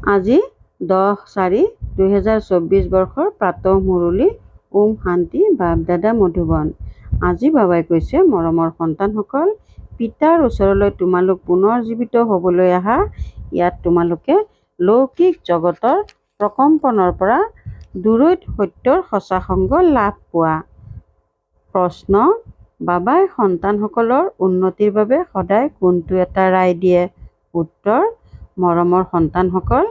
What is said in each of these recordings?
আজি 10/4/2024 বৰ্ষৰ প্ৰাতঃ মুৰলী। ওম শান্তি। বাপ দাদা মধুবন। আজি বাবাই কৈছে, মৰমৰ সন্তানসকল, পিতাৰ ওচৰলৈ তোমালোক পুনৰ জীৱিত হ'বলৈ আহা। ইয়াত তোমালোকে লৌকিক জগতৰ প্ৰকম্পনৰ পৰা দূৰৈত সত্যৰ সঁচা সংগ লাভ পোৱা। প্ৰশ্ন: বাবাই সন্তানসকলৰ উন্নতিৰ বাবে সদায় কোনটো এটা ৰায় দিয়ে? উত্তৰ: মৰমৰ সন্তানসকল,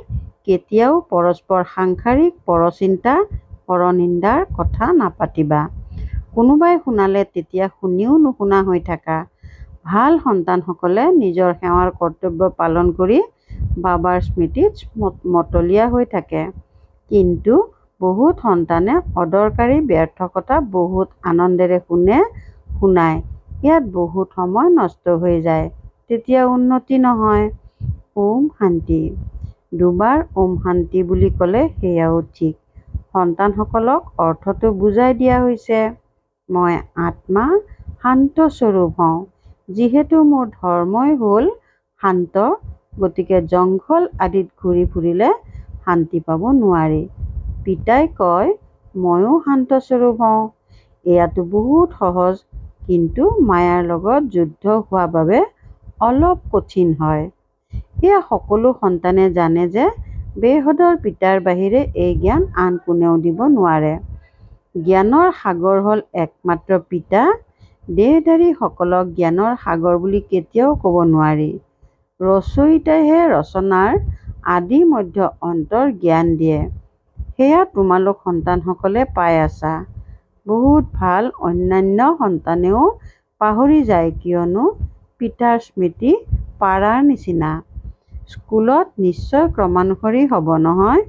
কেতিয়াও পৰস্পৰ সাংসাৰিক পৰচিন্তা পৰনিন্দাৰ কথা নাপাতিবা। কোনোবাই শুনালে তেতিয়া শুনিও নুশুনা হৈ থাকা। ভাল সন্তানসকলে নিজৰ সেৱাৰ কৰ্তব্য পালন কৰি বাবাৰ স্মৃতিত মতলীয়া হৈ থাকে। কিন্তু বহুত সন্তানে অদৰকাৰী ব্যৰ্থ কথা বহুত আনন্দেৰে শুনায়। ইয়াত বহুত সময় নষ্ট হৈ যায়। তেতিয়া উন্নতি নহয়। ওম শান্তি। দুবাৰ ওম শান্তি বুলি ক'লে সেয়াও ঠিক। সন্তানসকলক অৰ্থটো বুজাই দিয়া হৈছে। মই আত্মা, শান্ত স্বৰূপ হওঁ। যিহেতু মোৰ ধৰ্মই হ'ল শান্ত, গতিকে জংঘল আদিত ঘূৰি ফুৰিলে শান্তি পাব নোৱাৰি। পিতাই কয়, ময়ো শান্ত স্বৰূপ হওঁ। এয়াতো বহুত সহজ, কিন্তু মায়াৰ লগত যুদ্ধ হোৱা বাবে অলপ কঠিন হয়। এয়া সকলো সন্তানে জানে যে বেহদৰ পিতাৰ বাহিৰে এই জ্ঞান আন কোনেও দিব নোৱাৰে। জ্ঞানৰ সাগৰ হ'ল একমাত্ৰ পিতা। দেহধাৰী সকলক জ্ঞানৰ সাগৰ বুলি কেতিয়াও ক'ব নোৱাৰি। ৰচয়িতাইহে ৰচনাৰ আদি মধ্য অন্তৰ জ্ঞান দিয়ে। সেয়া তোমালোক সন্তানসকলে পাই আছা। বহুত ভাল অন্যান্য সন্তানেও পাহৰি যায়, কিয়নো পিতাৰ স্মৃতি পাৰাৰ নিচিনা। স্কুলত নিশ্চয় ক্ৰমানুসৰি হ'ব নহয়?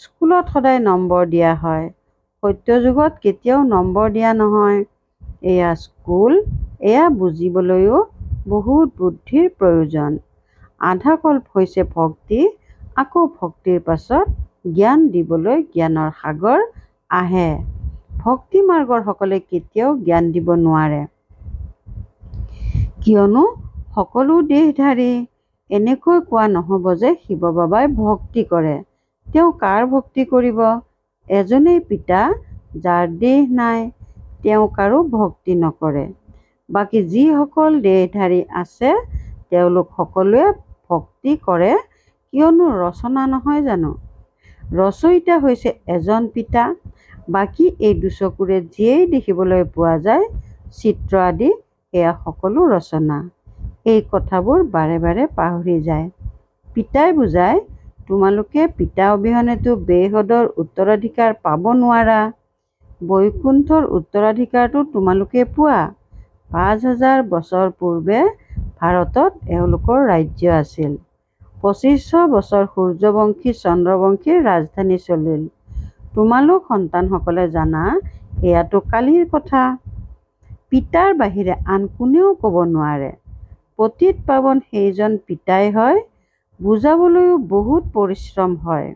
স্কুলত সদায় নম্বৰ দিয়া হয়। সত্য যুগত কেতিয়াও নম্বৰ দিয়া নহয়। এয়া স্কুল। এয়া বুজিবলৈও বহুত বুদ্ধিৰ প্ৰয়োজন। আধাকল্প হৈছে ভক্তি, আকৌ ভক্তিৰ পাছত জ্ঞান দিবলৈ জ্ঞানৰ সাগৰ আহে। ভক্তি মাৰ্গৰ সকলে কেতিয়াও জ্ঞান দিব নোৱাৰে, কিয়নো সকলো দেহধাৰী। এনেকৈ কোৱা নহ'ব যে শিৱ বাবাই ভক্তি কৰে। তেওঁ কাৰ ভক্তি কৰিব? এজনেই পিতা, যাৰ দেহ নাই। তেওঁ কাৰো ভক্তি নকৰে। বাকী যিসকল দেহধাৰী আছে তেওঁলোক সকলোৱে ভক্তি কৰে, কিয়নো ৰচনা নহয় জানো? ৰচয়িতা হৈছে এজন পিতা। বাকী এই দুচকুৰে যিয়েই দেখিবলৈ পোৱা যায়, চিত্ৰ আদি, সেয়া সকলো ৰচনা। এই কথাবোৰ বাৰে বাৰে পাহৰি যায়। পিতাই বুজায়, তোমালোকে পিতা অবিহনেতো বেহদৰ উত্তৰাধিকাৰ পাব নোৱাৰা। বৈকুণ্ঠৰ উত্তৰাধিকাৰটো তোমালোকে পোৱা। ৫,০০০ বছৰ পূৰ্বে ভাৰতত এওঁলোকৰ ৰাজ্য আছিল। ২৫০০ বছৰ সূৰ্যবংশী চন্দ্ৰবংশীৰ ৰাজধানী চলিল। তোমালোক সন্তানসকলে জানা, এয়াতো কালিৰ কথা। পিতাৰ বাহিৰে আন কোনেও ক'ব নোৱাৰে। পতিত পাৱন সেইজন পিতাই হয়। বুজাবলৈও বহুত পৰিশ্ৰম হয়।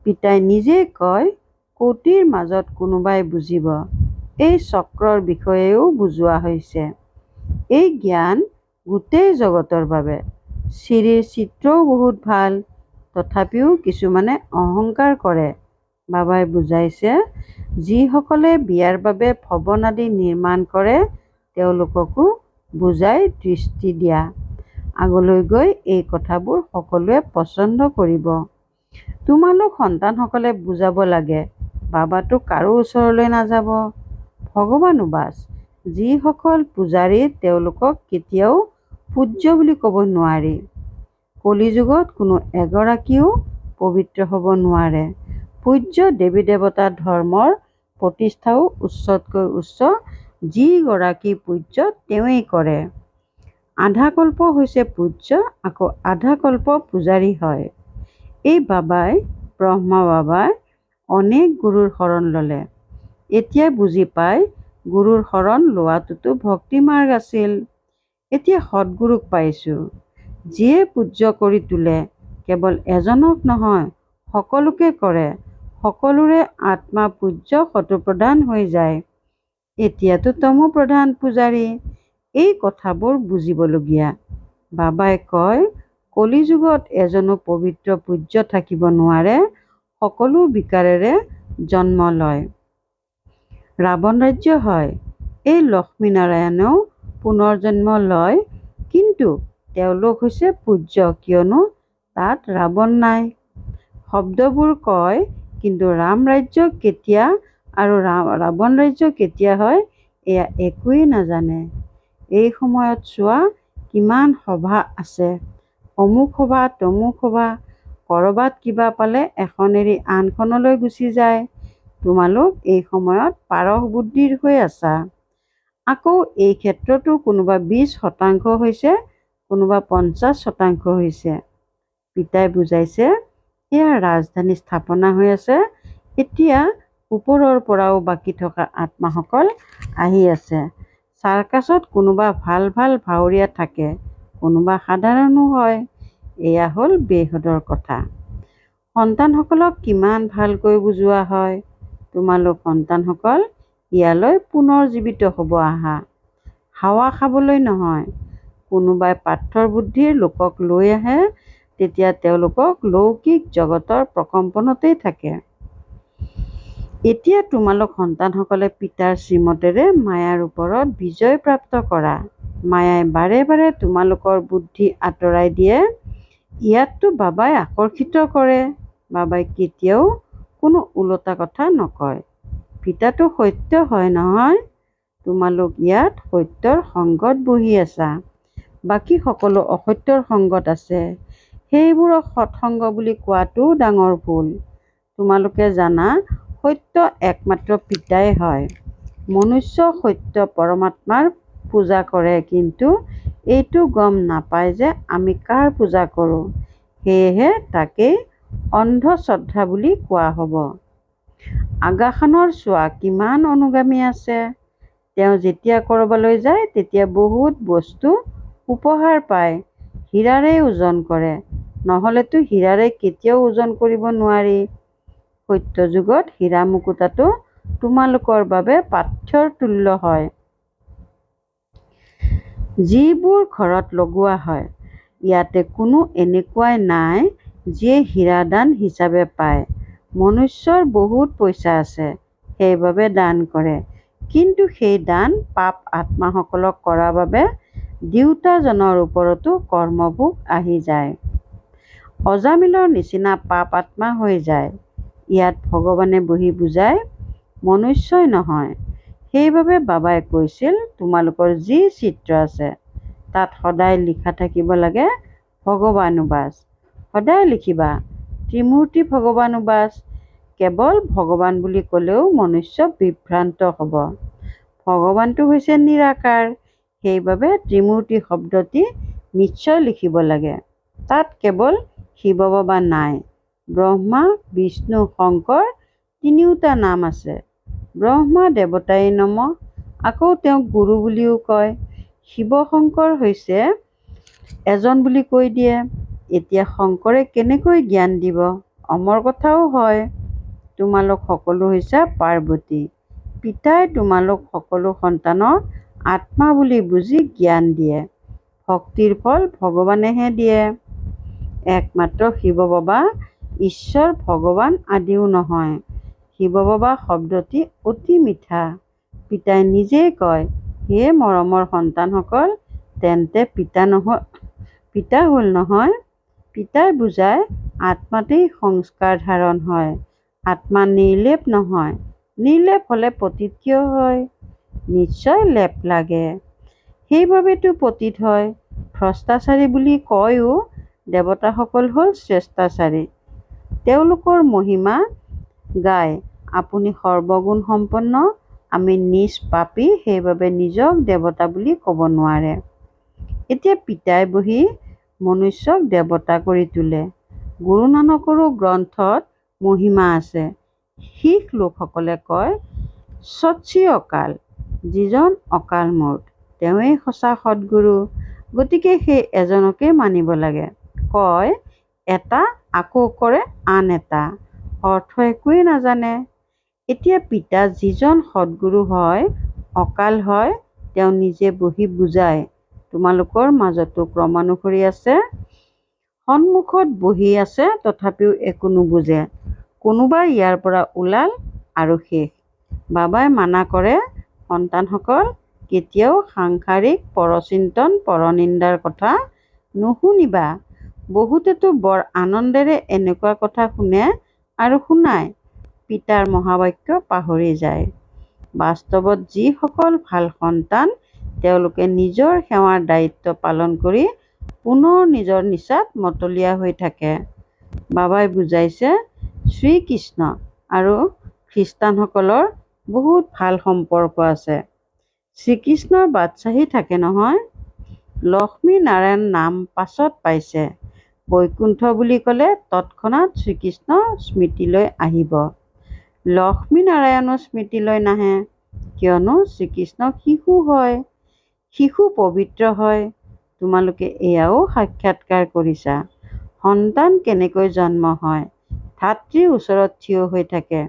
পিতাই নিজেই কয়, কোটিৰ মাজত কোনোবাই বুজিব। এই চক্ৰৰ বিষয়েও বুজোৱা হৈছে। এই জ্ঞান গোটেই জগতৰ বাবে। শ্ৰীৰ চিত্ৰও বহুত ভাল, তথাপিও কিছুমানে অহংকাৰ কৰে। বাবাই বুজাইছে, যিসকলে বিয়াৰ বাবে ভৱন আদি নিৰ্মাণ কৰে তেওঁলোককো বুজাই দৃষ্টি দিয়া। আগলৈ গৈ এই কথাবোৰ সকলোৱে পচন্দ কৰিব। তোমালোক সন্তানসকলে বুজাব লাগে, বাবাতো কাৰো ওচৰলৈ নাযাব। ভগৱানো বাছ। যিসকল পূজাৰী তেওঁলোকক কেতিয়াও পূজ্য বুলি ক'ব নোৱাৰি। কলিযুগত কোনো এগৰাকীও পবিত্ৰ হ'ব নোৱাৰে। পূজ্য দেৱী দেৱতা ধৰ্মৰ প্ৰতিষ্ঠাও উচ্চতকৈ উচ্চ। যিগৰাকী পূজ্য তেওঁৱেই কৰে। আধাকল্প হৈছে পূজ্য, আকৌ আধাকল্প পূজাৰী হয়। এই বাবাই, ব্ৰহ্মা বাবাই অনেক গুৰুৰ শৰণ ল'লে। এতিয়া বুজি পায়, গুৰুৰ শৰণ লোৱাটোতো ভক্তি মাৰ্গ আছিল। এতিয়া সৎগুৰুক পাইছোঁ, যিয়ে পূজ্য কৰি তোলে। কেৱল এজনক নহয়, সকলোকে কৰে। সকলোৰে আত্মা পূজ্য শতপ্ৰধান হৈ যায়। এতিয়াতো তমোপ্ৰধান পূজাৰী। এই কথাবোৰ বুজিবলগীয়া। বাবাই কয়, কলিযুগত এজনো পবিত্ৰ পূজ্য থাকিব নোৱাৰে, সকলো বিকাৰেৰে জন্ম লয়। ৰাৱণ ৰাজ্য হয়, এই লক্ষ্মীনাৰায়ণেও পুনৰ্জন্ম লয়, কিন্তু তেওঁলোক হৈছে পূজ্য, কিয়নো তাত ৰাৱণ নাই। শব্দবোৰ কয়, কিন্তু ৰাম ৰাজ্য কেতিয়া আৰু ৰাৱণ ৰাজ্য কেতিয়া হয় এয়া একোৱেই নাজানে। এই সময়ত চোৱা কিমান সভা আছে, অমুক সভা তমুক সভা, কৰবাত কিবা পালে এখন এৰি আনখনলৈ গুচি যায়। তোমালোক এই সময়ত পাৰহ বুদ্ধিৰ হৈ আছা। আকৌ এই ক্ষেত্ৰতো কোনোবা 20% হৈছে, কোনোবা 50% হৈছে। পিতাই বুজাইছে, এয়া ৰাজধানী স্থাপনা হৈ আছে, এতিয়া ওপৰৰ পৰাও বাকী থকা আত্মাসকল আহি আছে। চাৰ্কাছত কোনোবা ভাল ভাল ভাৱৰীয়া থাকে, কোনোবা সাধাৰণো হয়। এয়া হ'ল বেহদৰ কথা। সন্তানসকলক কিমান ভালকৈ বুজোৱা হয়। তোমালোক সন্তানসকল ইয়ালৈ পুনৰ জীৱিত হ'ব আহা, হাৱা খাবলৈ নহয়। কোনোবাই পাথৰ বুদ্ধিৰ লোকক লৈ আহে, তেতিয়া তেওঁলোকক লৌকিক জগতৰ প্ৰকম্পনতেই থাকে। এতিয়া তোমালোক সন্তানসকলে পিতাৰ শ্ৰীমতেৰে মায়াৰ ওপৰত বিজয় প্ৰাপ্ত কৰা। মায়াই বাৰে বাৰে তোমালোকৰ বুদ্ধি আঁতৰাই দিয়ে। ইয়াততো বাবাই আকৰ্ষিত কৰে। বাবাই কেতিয়াও কোনো ওলোটা কথা নকয়। পিতাটো সত্য হয় নহয়। তোমালোক ইয়াত সত্যৰ সংগত বহি আছা, বাকী সকলো অসত্যৰ সংগত আছে। সেইবোৰক সৎসংগ বুলি কোৱাটো ডাঙৰ ভুল। তোমালোকে জানা সত্য একমাত্ৰ পিতাই হয়। মনুষ্য সত্য পৰমাত্মাৰ পূজা কৰে, কিন্তু এইটো গম নাপায় যে আমি কাৰ পূজা কৰোঁ। সেয়েহে তাকেই অন্ধ শ্ৰদ্ধা বুলি কোৱা হ'ব। আগাখানৰ চোৱা কিমান অনুগামী আছে। তেওঁ যেতিয়া কৰবালৈ যায় তেতিয়া বহুত বস্তু উপহাৰ পায়। হীৰাৰে ওজন কৰে, নহ'লেতো হীৰাৰে কেতিয়াও ওজন কৰিব নোৱাৰি। সত্য যুগত হীৰা মুকুতাটো তোমালোকৰ বাবে পাথ্যৰ তুল্য হয়, যিবোৰ ঘৰত লগোৱা হয়। ইয়াতে কোনো এনেকুৱাই নাই যিয়ে হীৰা দান হিচাপে পায়। মনুষ্যৰ বহুত পইচা আছে, সেইবাবে দান কৰে, কিন্তু সেই দান পাপ আত্মাসকলক কৰাৰ বাবে দেউতাজনৰ ওপৰতো কৰ্মভোগ আহি যায়। অজামিলৰ নিচিনা পাপ আত্মা হৈ যায়। ইয়াত ভগৱানে বহি বুজায়, মনুষ্যই নহয়। সেইবাবে বাবাই কৈছিল, তোমালোকৰ যি চিত্ৰ আছে তাত সদায় লিখা থাকিব লাগে ভগৱানুবাস। সদায় লিখিবা ত্ৰিমূৰ্তি ভগৱানুবাস। কেৱল ভগৱান বুলি ক'লেও মনুষ্য বিভ্ৰান্ত হ'ব। ভগৱানটো হৈছে নিৰাকাৰ, সেইবাবে ত্ৰিমূৰ্তি শব্দটি নিশ্চয় লিখিব লাগে। তাত কেৱল শিৱ বাবা নাই, ব্ৰহ্মা বিষ্ণু শংকৰ তিনিওটা নাম আছে। ব্ৰহ্মা দেৱতাই নমঃ, আকৌ তেওঁক গুৰু বুলিও কয়। শিৱ শংকৰ হৈছে এজন বুলি কৈ দিয়ে। এতিয়া শংকৰে কেনেকৈ জ্ঞান দিব, অমৰ কথাও হয়। তোমালোক সকলো হৈছা পাৰ্বতী। পিতাই তোমালোক সকলো সন্তানক আত্মা বুলি বুজি জ্ঞান দিয়ে। ভক্তিৰ ফল ভগৱানেহে দিয়ে। একমাত্ৰ শিৱ বাবা ঈশ্বৰ ভগৱান আদিও নহয়। শিৱ বাবা শব্দটি অতি মিঠা। পিতাই নিজেই কয়, হে মৰমৰ সন্তানসকল, তেন্তে পিতা হ'ল নহয়। পিতাই বুজায়, আত্মাতেই সংস্কাৰ ধাৰণ হয়। আত্মা নিৰ্লেপ নহয়। নিৰ্লেপ হ'লে পতিত কিয় হয়? নিশ্চয় লেপ লাগে, সেইবাবেতো পতিত হয়। ভ্ৰষ্টাচাৰী বুলি কয়ও, দেৱতাসকল হ'ল শ্ৰেষ্ঠাচাৰী। তেওঁলোকৰ মহিমা গায়, আপুনি সৰ্বগুণ সম্পন্ন, আমি নিজ পাপী, সেইবাবে নিজক দেৱতা বুলি ক'ব নোৱাৰে। এতিয়া পিতাই বহি মনুষ্যক দেৱতা কৰি তোলে। গুৰু নানকৰো গ্ৰন্থত মহিমা আছে। শিখ লোকসকলে কয়, সত শ্ৰী অকাল, যিজন অকাল মূৰ্ত, তেওঁৱেই সঁচা সদ্গুৰু। গতিকে সেই এজনকেই মানিব লাগে। কয় এটা, আকৌ কৰে আন এটা, অৰ্থ একোৱেই নাজানে। এতিয়া পিতা যিজন সদ্গুৰু হয়, অকাল হয়, তেওঁ নিজে বহি বুজায়। তোমালোকৰ মাজতো ক্ৰমানুসৰি আছে। সন্মুখত বহি আছে তথাপিও একো নুবুজে। কোনোবা ইয়াৰ পৰা ওলাল আৰু শেষ। বাবাই মানা কৰে, সন্তানসকল কেতিয়াও সাংসাৰিক পৰচিন্তন পৰনিন্দাৰ কথা নুশুনিবা। বহুতেতো বৰ আনন্দেৰে এনেকুৱা কথা শুনে আৰু শুনায়, পিতাৰ মহাবাক্য পাহৰি যায়। বাস্তৱত যিসকল ভাল সন্তান তেওঁলোকে নিজৰ সেৱাৰ দায়িত্ব পালন কৰি পুনৰ নিজৰ নিচাত মতলীয়া হৈ থাকে। বাবাই বুজাইছে, শ্ৰীকৃষ্ণ আৰু খ্ৰীষ্টানসকলৰ বহুত ভাল সম্পৰ্ক আছে। শ্ৰীকৃষ্ণৰ বাদশ্বাহী থাকে নহয়। লক্ষ্মী নাৰায়ণ নাম পাছত পাইছে। বৈকুণ্ঠ বুলি ক'লে তৎক্ষণাৎ শ্ৰীকৃষ্ণ স্মৃতিলৈ আহিব। লক্ষ্মী নাৰায়ণো স্মৃতিলৈ নাহে, কিয়নো শ্ৰীকৃষ্ণ শিশু হয়, শিশু পবিত্ৰ হয়। তোমালোকে এয়াও সাক্ষাৎকাৰ কৰিছা। সন্তান কেনেকৈ জন্ম হয়, ধাত্ৰীৰ ওচৰত থিয় হৈ থাকে,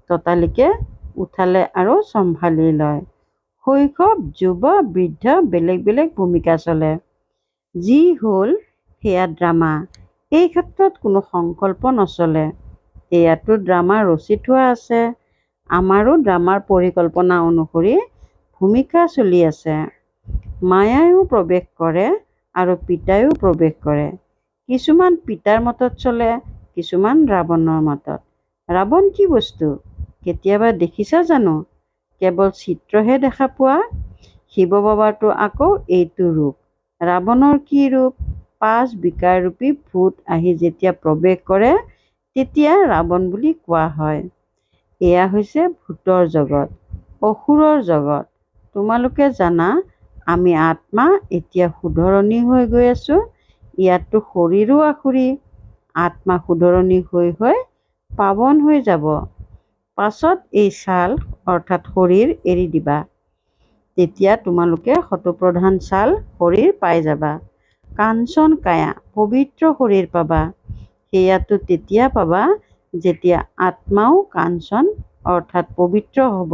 ততালিকে উঠালে আৰু চম্ভালি লয়। শৈশৱ, যুৱ, বৃদ্ধ বেলেগ বেলেগ ভূমিকা চলে। যি হ'ল সেয়া ড্ৰামা। এই ক্ষেত্ৰত কোনো সংকল্প নচলে। এয়াতো ড্ৰামা ৰচি থোৱা আছে। আমাৰো ড্ৰামাৰ পৰিকল্পনা অনুসৰি ভূমিকা চলি আছে। মায়ায়ো প্ৰৱেশ কৰে আৰু পিতায়ো প্ৰৱেশ কৰে। কিছুমান পিতাৰ মতত চলে, কিছুমান ৰাৱণৰ মতত। ৰাৱণ কি বস্তু কেতিয়াবা দেখিছা জানো? কেৱল চিত্ৰহে দেখা পোৱা। শিৱ বাবাৰতো আকৌ এইটো ৰূপ। ৰাৱণৰ কি ৰূপ? 5 বিকাৰৰূপী ভূত আহি যেতিয়া প্ৰৱেশ কৰে তেতিয়া ৰাৱণ বুলি কোৱা হয়। এয়া হৈছে ভূতৰ জগত, অসুৰৰ জগত। তোমালোকে জানা আমি আত্মা এতিয়া শুধৰণি হৈ গৈ আছো। ইয়াততো শৰীৰো আসুৰী। আত্মা শুধৰণি হৈ হৈ পাৱন হৈ যাব। পাছত এই ছাল অৰ্থাৎ শৰীৰ এৰি দিবা। তেতিয়া তোমালোকে শতপ্ৰধান ছাল শৰীৰ পাই যাবা। কাঞ্চন কায়া পবিত্ৰ শৰীৰ পাবা। সেয়াতো তেতিয়া পাবা যেতিয়া আত্মাও কাঞ্চন অৰ্থাৎ পবিত্ৰ হ'ব।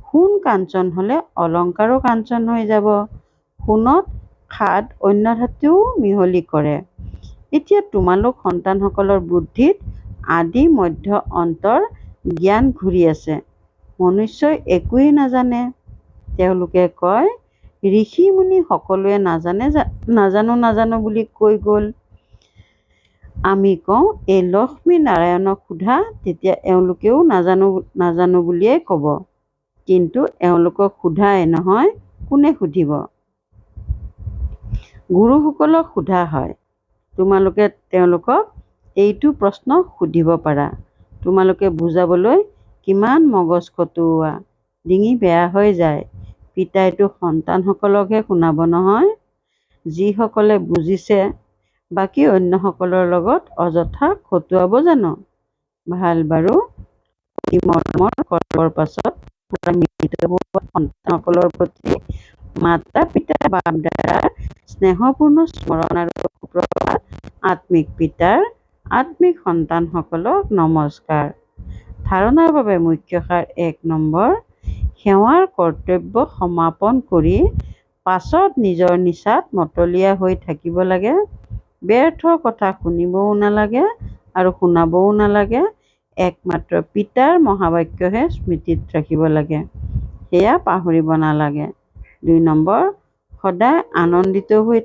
সোণ কাঞ্চন হ'লে অলংকাৰো কাঞ্চন হৈ যাব। সোণত খাদ অন্য ধাতুও মিহলি কৰে। এতিয়া তোমালোক সন্তানসকলৰ বুদ্ধিত আদি মধ্য অন্তৰ জ্ঞান ঘূৰি আছে। মনুষ্যই একোৱেই নাজানে। তেওঁলোকে কয়, ঋষি মুনি সকলোৱে নাজানো বুলি কৈ গ'ল। আমি কওঁ, এই লক্ষ্মী নাৰায়ণক সোধা, তেতিয়া এওঁলোকেও নাজানো বুলিয়েই ক'ব। কিন্তু এওঁলোকক সোধাই নহয়, কোনে সুধিব? গুৰুসকলক সোধা হয়। তোমালোকে তেওঁলোকক এইটো প্ৰশ্ন সুধিব পাৰা। তোমালোকে বুজাবলৈ কিমান মগজ খটুওৱা, ডিঙি বেয়া হৈ যায়। পিতাইতো সন্তানসকলকহে শুনাব নহয়। যিসকলে বুজিছে বাকী অন্যসকলৰ লগত অযথা খটুৱাব জানো? ভাল বাৰু, অতি মৰমৰ কৰ্মৰ পাছত মিলিত হোৱা সন্তানসকলৰ প্ৰতি মাতা পিতা বাপ দাদাৰ স্নেহপূৰ্ণ স্মৰণ আৰু সুপ্ৰভাত। আত্মিক পিতাৰ আত্মিক সন্তানসকলক নমস্কাৰ। ধাৰণাৰ বাবে মুখ্য সাৰ 1 নম্বৰ, সেৱাৰ কৰ্তব্য সমাপন কৰি পাছত নিজৰ নিচাত মতলীয়া হৈ থাকিব লাগে। ব্যৰ্থ কথা শুনিবও নালাগে আৰু শুনাবও নালাগে। একমাত্ৰ পিতাৰ মহাবাক্যহে স্মৃতিত ৰাখিব লাগে, সেয়া পাহৰিব নালাগে। 2 নম্বৰ, সদায় আনন্দিত হৈ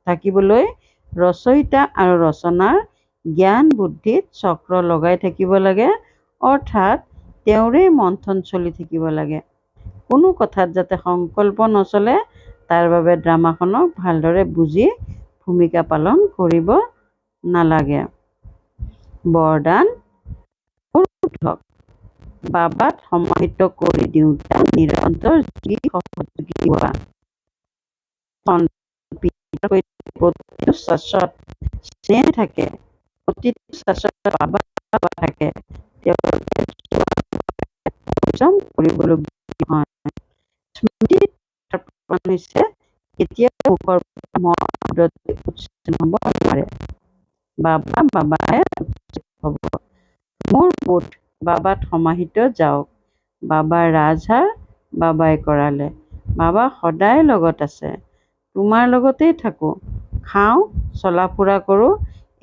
থাকিবলৈ ৰচয়িতা আৰু ৰচনাৰ জ্ঞান বুদ্ধিত চক্ৰ লগাই থাকিব লাগে, অৰ্থাৎ তেওঁৰেই মন্থন চলি থাকিব লাগে। কোনো কথাত যাতে সংকল্প নচলে তাৰ বাবে ড্ৰামাখনক ভালদৰে বুজি ভূমিকা পালন কৰিব নালাগে। বৰদান, বাবাত সমাহিত কৰি দিওঁতে নিৰন্তৰ সহযোগী হোৱা। প্ৰতিটো চাচত স্নেহ থাকে, প্ৰতিটো চাচত বাবা থাকে। তেওঁলোকে পৰিশ্ৰম কৰিবলগীয়া নহয়। স্মৃতিত হৈছে কেতিয়াও মুখৰ উচ্চাৰণ হ'ব নোৱাৰে। বাবাহে হ'ব। মোৰ বোধ বাবাত সমাহিত যাওক। বাবাৰ ৰাজহাড় বাবাই কৰালে। বাবা সদায় লগত আছে। তোমাৰ লগতেই থাকোঁ। খাওঁ, চলা ফুৰা কৰোঁ,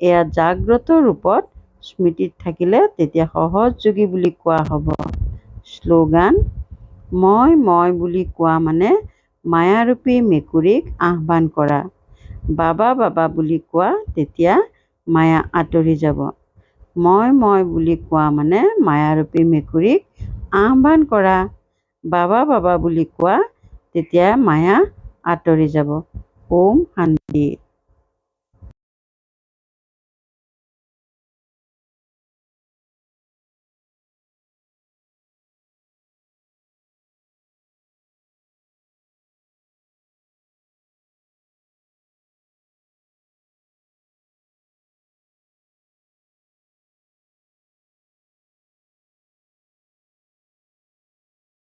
এয়া জাগ্ৰত ৰূপত স্মৃতিত থাকিলে তেতিয়া সহযোগী বুলি কোৱা হ'ব। শ্লোগান: মই বুলি কোৱা মানে মায়াৰূপী মেকুৰীক আহ্বান কৰা। বাবা বুলি কোৱা, তেতিয়া মায়া আঁতৰি যাব। মই বুলি কোৱা মানে মায়াৰূপী মেকুৰীক আহ্বান কৰা। বাবা বুলি কোৱা, তেতিয়া মায়া আঁতৰি যাব। ওম শান্তি।